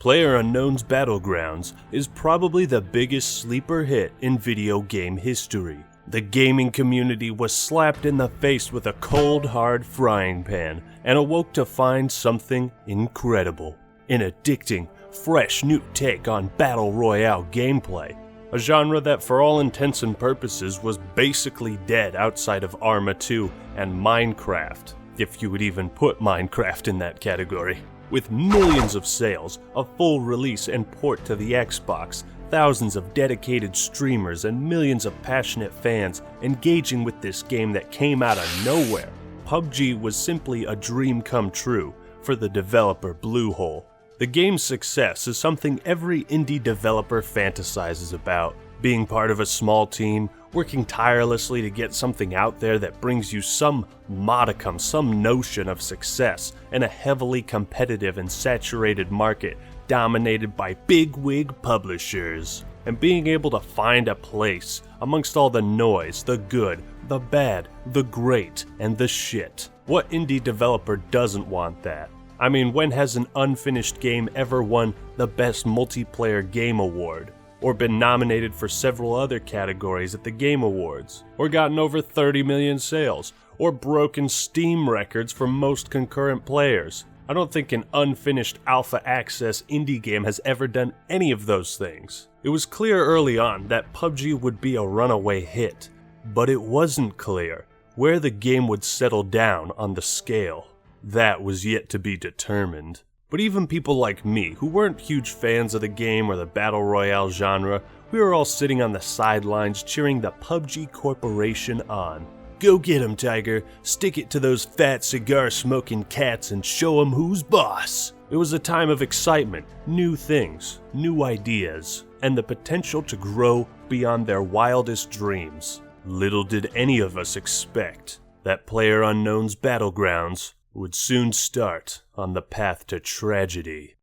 PlayerUnknown's Battlegrounds is probably the biggest sleeper hit in video game history. The gaming community was slapped in the face with a cold, hard frying pan and awoke to find something incredible. An addicting, fresh new take on Battle Royale gameplay. A genre that for all intents and purposes was basically dead outside of Arma 2 and Minecraft, if you would even put Minecraft in that category. With millions of sales, a full release and port to the Xbox, thousands of dedicated streamers and millions of passionate fans engaging with this game that came out of nowhere, PUBG was simply a dream come true for the developer Bluehole. The game's success is something every indie developer fantasizes about. Being part of a small team, working tirelessly to get something out there that brings you some modicum, some notion of success in a heavily competitive and saturated market dominated by bigwig publishers. And being able to find a place amongst all the noise, the good, the bad, the great, and the shit. What indie developer doesn't want that? I mean, when has an unfinished game ever won the Best Multiplayer Game Award? Or been nominated for several other categories at the Game Awards? Or gotten over 30 million sales? Or broken Steam records for most concurrent players? I don't think an unfinished alpha access indie game has ever done any of those things. It was clear early on that PUBG would be a runaway hit, but it wasn't clear where the game would settle down on the scale. That was yet to be determined. But even people like me, who weren't huge fans of the game or the Battle Royale genre, we were all sitting on the sidelines cheering the PUBG Corporation on. Go get 'em, Tiger. Stick it to those fat cigar-smoking cats and show 'em who's boss. It was a time of excitement, new things, new ideas, and the potential to grow beyond their wildest dreams. Little did any of us expect that PlayerUnknown's Battlegrounds would soon start on the path to tragedy.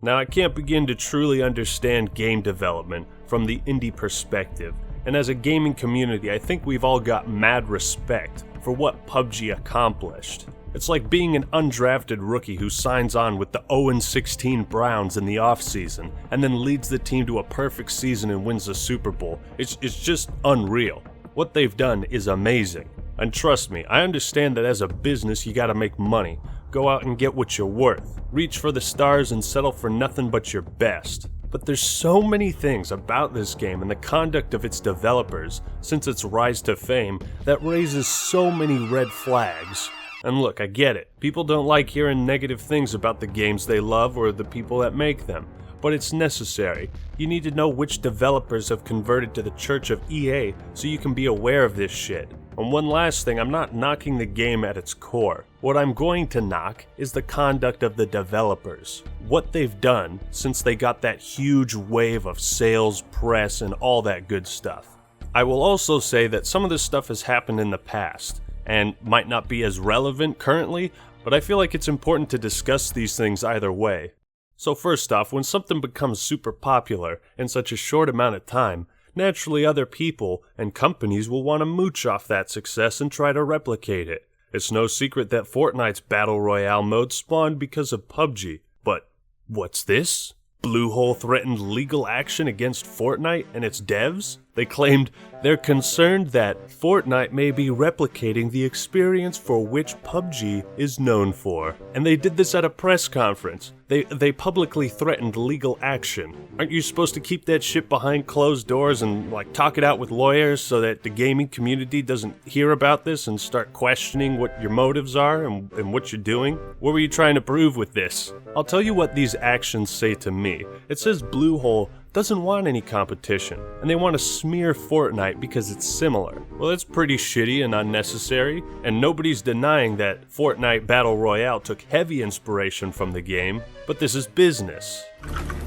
Now, I can't begin to truly understand game development from the indie perspective, and as a gaming community, I think we've all got mad respect for what PUBG accomplished. It's like being an undrafted rookie who signs on with the 0-16 Browns in the offseason and then leads the team to a perfect season and wins the Super Bowl. It's just unreal. What they've done is amazing. And trust me, I understand that as a business you gotta make money. Go out and get what you're worth. Reach for the stars and settle for nothing but your best. But there's so many things about this game and the conduct of its developers since its rise to fame that raises so many red flags. And look, I get it. People don't like hearing negative things about the games they love or the people that make them. But it's necessary. You need to know which developers have converted to the Church of EA so you can be aware of this shit. And one last thing, I'm not knocking the game at its core. What I'm going to knock is the conduct of the developers. What they've done since they got that huge wave of sales, press, and all that good stuff. I will also say that some of this stuff has happened in the past, and might not be as relevant currently, but I feel like it's important to discuss these things either way. So first off, when something becomes super popular in such a short amount of time, naturally other people and companies will want to mooch off that success and try to replicate it. It's no secret that Fortnite's Battle Royale mode spawned because of PUBG. But what's this? Bluehole threatened legal action against Fortnite and its devs? They claimed they're concerned that Fortnite may be replicating the experience for which PUBG is known for. And they did this at a press conference. They publicly threatened legal action. Aren't you supposed to keep that shit behind closed doors and talk it out with lawyers so that the gaming community doesn't hear about this and start questioning what your motives are and what you're doing? What were you trying to prove with this? I'll tell you what these actions say to me. It says Bluehole doesn't want any competition, and they want to smear Fortnite because it's similar. Well, that's pretty shitty and unnecessary, and nobody's denying that Fortnite Battle Royale took heavy inspiration from the game, but this is business.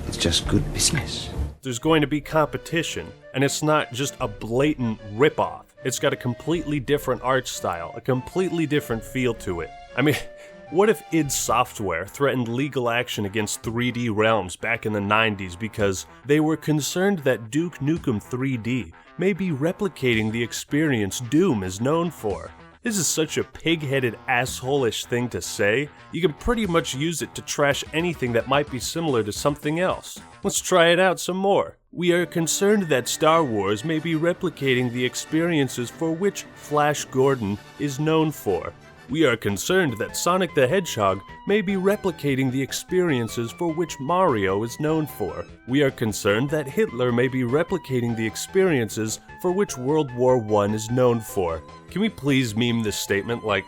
It's just good business. There's going to be competition, and it's not just a blatant ripoff. It's got a completely different art style, a completely different feel to it. I mean, what if id Software threatened legal action against 3D Realms back in the 90s because they were concerned that Duke Nukem 3D may be replicating the experience Doom is known for? This is such a pig-headed, asshole-ish thing to say. You can pretty much use it to trash anything that might be similar to something else. Let's try it out some more. We are concerned that Star Wars may be replicating the experiences for which Flash Gordon is known for. We are concerned that Sonic the Hedgehog may be replicating the experiences for which Mario is known for. We are concerned that Hitler may be replicating the experiences for which World War I is known for. Can we please meme this statement? Like,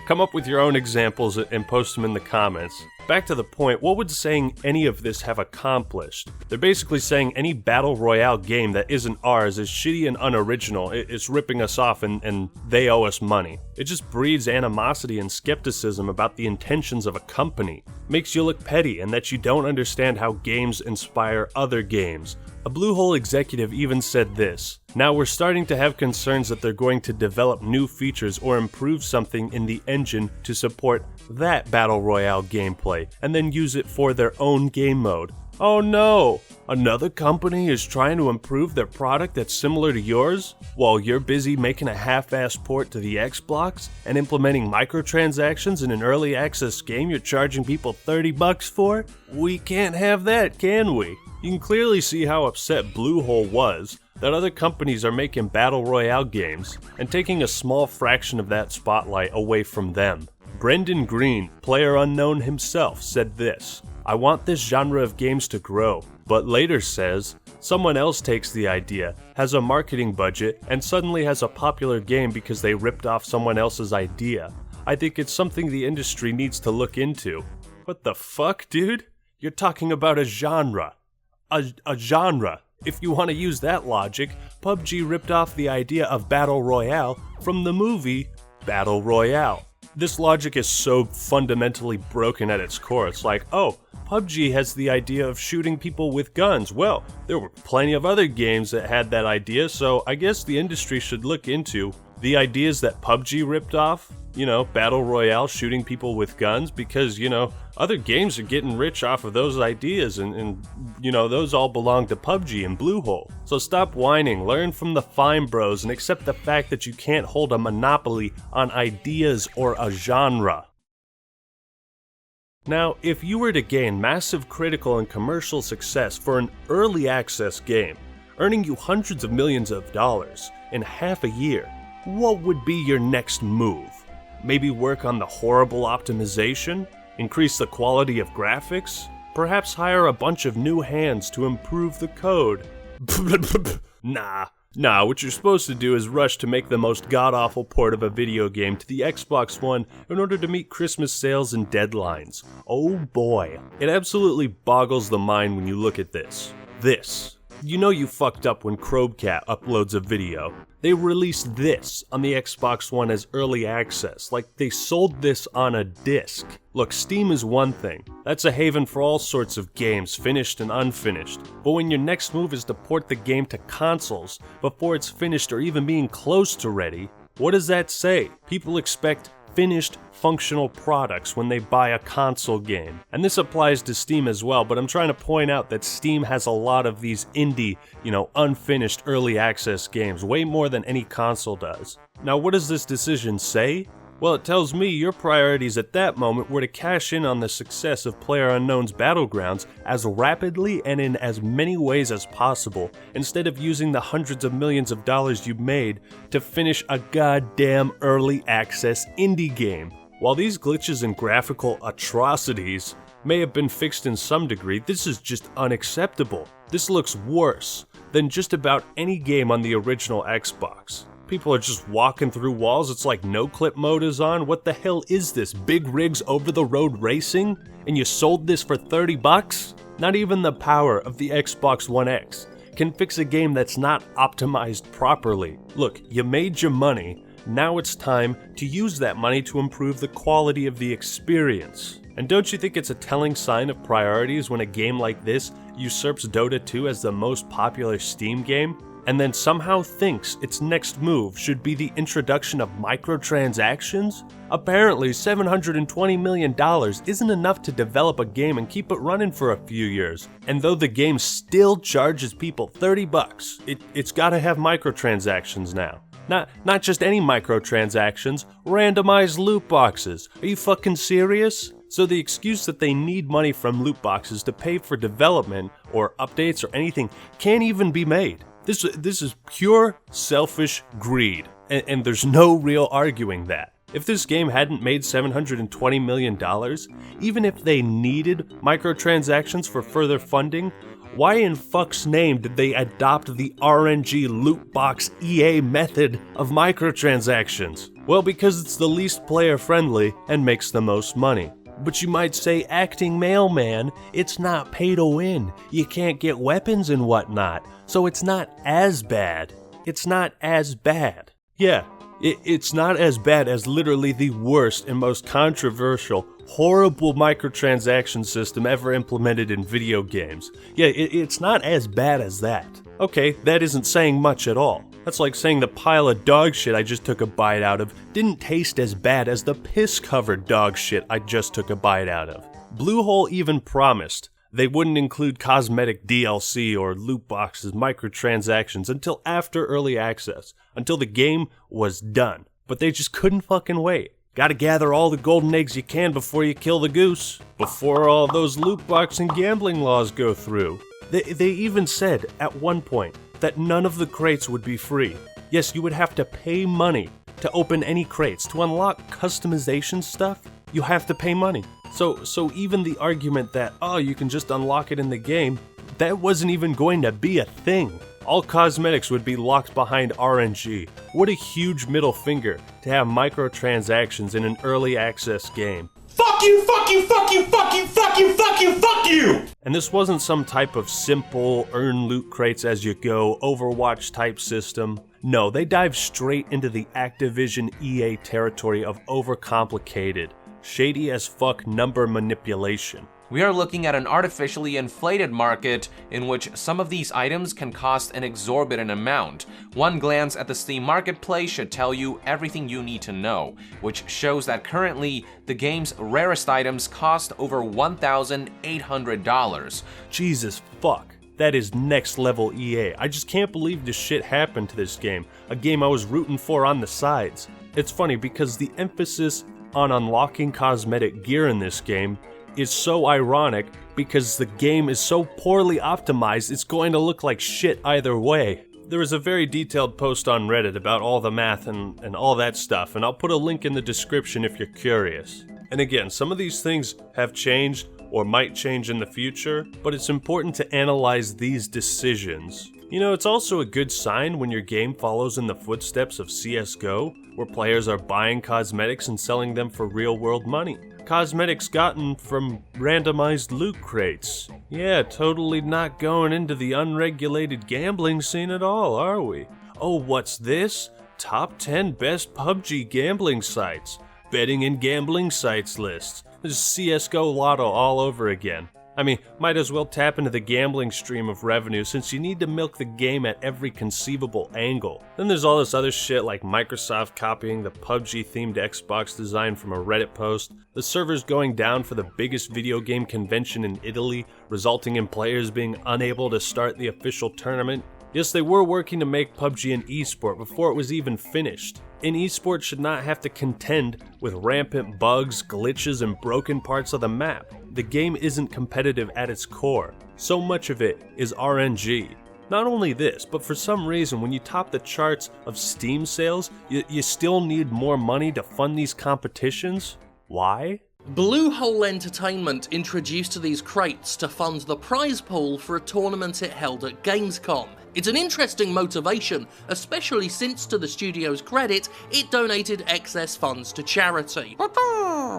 come up with your own examples and post them in the comments. Back to the point, what would saying any of this have accomplished? They're basically saying any Battle Royale game that isn't ours is shitty and unoriginal, it's ripping us off and they owe us money. It just breeds animosity and skepticism about the intentions of a company. Makes you look petty and that you don't understand how games inspire other games. A Bluehole executive even said this: "Now we're starting to have concerns that they're going to develop new features or improve something in the engine to support that Battle Royale gameplay, and then use it for their own game mode." Oh no! Another company is trying to improve their product that's similar to yours, while you're busy making a half-assed port to the Xbox and implementing microtransactions in an early access game you're charging people $30 for? We can't have that, can we? You can clearly see how upset Bluehole was that other companies are making Battle Royale games and taking a small fraction of that spotlight away from them. Brendan Green, player unknown himself, said this: "I want this genre of games to grow," but later says, someone else takes the idea, has a marketing budget, and suddenly has a popular game because they ripped off someone else's idea. I think it's something the industry needs to look into. What the fuck, dude? You're talking about a genre. A genre. If you want to use that logic, PUBG ripped off the idea of Battle Royale from the movie Battle Royale. This logic is so fundamentally broken at its core. It's like, oh, PUBG has the idea of shooting people with guns. Well, there were plenty of other games that had that idea, so I guess the industry should look into the ideas that PUBG ripped off. You know, Battle Royale, shooting people with guns, because, you know, other games are getting rich off of those ideas, and you know, those all belong to PUBG and Bluehole. So stop whining, learn from the fine bros, and accept the fact that you can't hold a monopoly on ideas or a genre. Now, if you were to gain massive critical and commercial success for an early access game, earning you hundreds of millions of dollars in half a year, what would be your next move? Maybe work on the horrible optimization? Increase the quality of graphics? Perhaps hire a bunch of new hands to improve the code? Nah, what you're supposed to do is rush to make the most god-awful port of a video game to the Xbox One in order to meet Christmas sales and deadlines. Oh boy, it absolutely boggles the mind when you look at this. You know you fucked up when Chromecast uploads a video. They released this on the Xbox One as early access, like they sold this on a disc. Look, Steam is one thing. That's a haven for all sorts of games, finished and unfinished. But when your next move is to port the game to consoles before it's finished or even being close to ready, what does that say? People expect finished, functional products when they buy a console game. And this applies to Steam as well, but I'm trying to point out that Steam has a lot of these indie, unfinished early access games, way more than any console does. Now, what does this decision say? Well, it tells me your priorities at that moment were to cash in on the success of PlayerUnknown's Battlegrounds as rapidly and in as many ways as possible, instead of using the hundreds of millions of dollars you made to finish a goddamn early access indie game. While these glitches and graphical atrocities may have been fixed in some degree, this is just unacceptable. This looks worse than just about any game on the original Xbox. People are just walking through walls, it's like no-clip mode is on. What the hell is this? Big rigs over-the-road racing? And you sold this for $30? Not even the power of the Xbox One X can fix a game that's not optimized properly. Look, you made your money, now it's time to use that money to improve the quality of the experience. And don't you think it's a telling sign of priorities when a game like this usurps Dota 2 as the most popular Steam game? And then somehow thinks its next move should be the introduction of microtransactions? Apparently, $720 million isn't enough to develop a game and keep it running for a few years. And though the game still charges people $30, it's gotta have microtransactions now. Not just any microtransactions, randomized loot boxes. Are you fucking serious? So the excuse that they need money from loot boxes to pay for development or updates or anything can't even be made. This is pure selfish greed, and there's no real arguing that. If this game hadn't made $720 million, even if they needed microtransactions for further funding, why in fuck's name did they adopt the RNG loot box EA method of microtransactions? Well, because it's the least player friendly and makes the most money. But you might say, acting mailman, it's not pay to win. You can't get weapons and whatnot, so it's not as bad. It's not as bad. Yeah, it's not as bad as literally the worst and most controversial, horrible microtransaction system ever implemented in video games. Yeah, it's not as bad as that. Okay, that isn't saying much at all. That's like saying the pile of dog shit I just took a bite out of didn't taste as bad as the piss-covered dog shit I just took a bite out of. Bluehole even promised they wouldn't include cosmetic DLC or loot boxes, microtransactions until after early access, until the game was done. But they just couldn't fucking wait. Gotta gather all the golden eggs you can before you kill the goose, before all those loot box and gambling laws go through. They even said at one point that none of the crates would be free. Yes, you would have to pay money to open any crates. To unlock customization stuff, you have to pay money. So even the argument that, oh, you can just unlock it in the game, that wasn't even going to be a thing. All cosmetics would be locked behind RNG. What a huge middle finger to have microtransactions in an early access game. Fuck you, fuck you, fuck you, fuck you, fuck you, fuck you, fuck you! And this wasn't some type of simple earn loot crates as you go, Overwatch type system. No, they dive straight into the Activision EA territory of overcomplicated, shady as fuck number manipulation. We are looking at an artificially inflated market in which some of these items can cost an exorbitant amount. One glance at the Steam Marketplace should tell you everything you need to know, which shows that currently the game's rarest items cost over $1,800. Jesus fuck. That is next level EA. I just can't believe this shit happened to this game, a game I was rooting for on the sides. It's funny because the emphasis on unlocking cosmetic gear in this game is so ironic because the game is so poorly optimized it's going to look like shit either way. There was a very detailed post on Reddit about all the math and all that stuff, and I'll put a link in the description if you're curious. And again, some of these things have changed or might change in the future, but it's important to analyze these decisions. You know, it's also a good sign when your game follows in the footsteps of CSGO, where players are buying cosmetics and selling them for real-world money. Cosmetics gotten from randomized loot crates. Yeah, totally not going into the unregulated gambling scene at all, are we? Oh, what's this? Top 10 best PUBG gambling sites. Betting and gambling sites lists. This is CSGO Lotto all over again. I mean, might as well tap into the gambling stream of revenue since you need to milk the game at every conceivable angle. Then there's all this other shit like Microsoft copying the PUBG-themed Xbox design from a Reddit post, the servers going down for the biggest video game convention in Italy, resulting in players being unable to start the official tournament. Yes, they were working to make PUBG an esport before it was even finished. An esport should not have to contend with rampant bugs, glitches, and broken parts of the map. The game isn't competitive at its core. So much of it is RNG. Not only this, but for some reason when you top the charts of Steam sales, you still need more money to fund these competitions? Why? Bluehole Entertainment introduced these crates to fund the prize pool for a tournament it held at Gamescom. It's an interesting motivation, especially since, to the studio's credit, it donated excess funds to charity.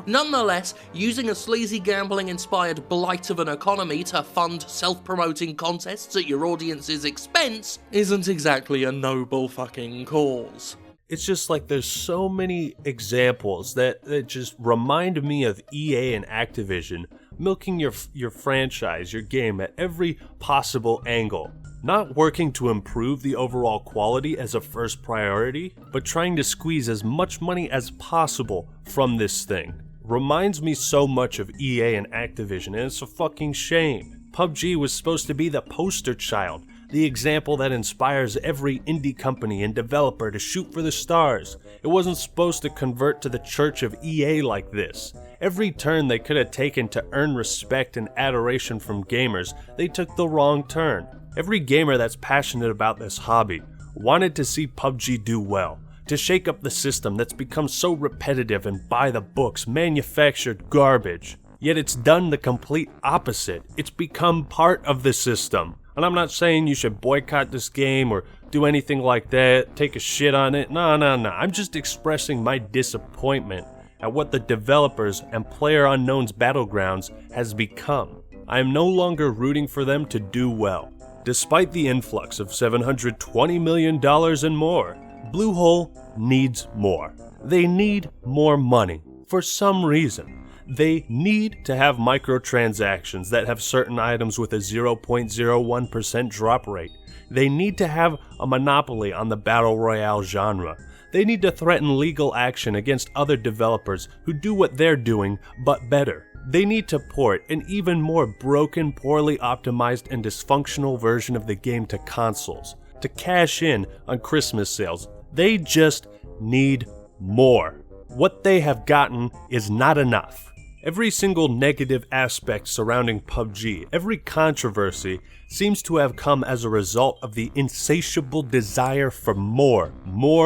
Nonetheless, using a sleazy gambling-inspired blight of an economy to fund self-promoting contests at your audience's expense isn't exactly a noble fucking cause. It's just like there's so many examples that just remind me of EA and Activision milking your franchise, your game at every possible angle. Not working to improve the overall quality as a first priority, but trying to squeeze as much money as possible from this thing. Reminds me so much of EA and Activision, and it's a fucking shame. PUBG was supposed to be the poster child, The example that inspires every indie company and developer to shoot for the stars. It wasn't supposed to convert to the church of EA like this. Every turn they could have taken to earn respect and adoration from gamers, they took the wrong turn. Every gamer that's passionate about this hobby wanted to see PUBG do well, to shake up the system that's become so repetitive and by-the-books, manufactured garbage. Yet it's done the complete opposite. It's become part of the system. And I'm not saying you should boycott this game or do anything like that, take a shit on it. No. I'm just expressing my disappointment at what the developers and PlayerUnknown's Battlegrounds has become. I am no longer rooting for them to do well. Despite the influx of $720 million and more, Bluehole needs more. They need more money. For some reason, they need to have microtransactions that have certain items with a 0.01% drop rate. They need to have a monopoly on the Battle Royale genre. They need to threaten legal action against other developers who do what they're doing, but better. They need to port an even more broken, poorly optimized, and dysfunctional version of the game to consoles, to cash in on Christmas sales. They just need more. What they have gotten is not enough. Every single negative aspect surrounding PUBG, every controversy, seems to have come as a result of the insatiable desire for more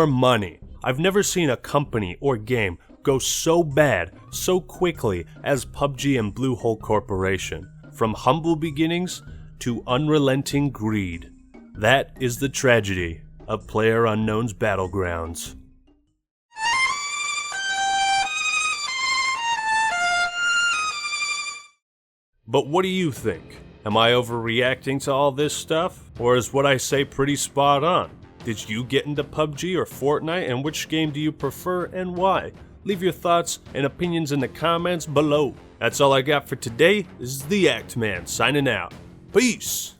money. I've never seen a company or game go so bad so quickly as PUBG and Bluehole Corporation. From humble beginnings to unrelenting greed. That is the tragedy of PlayerUnknown's Battlegrounds. But what do you think? Am I overreacting to all this stuff? Or is what I say pretty spot on? Did you get into PUBG or Fortnite, and which game do you prefer and why? Leave your thoughts and opinions in the comments below. That's all I got for today. This is the Act Man signing out. Peace!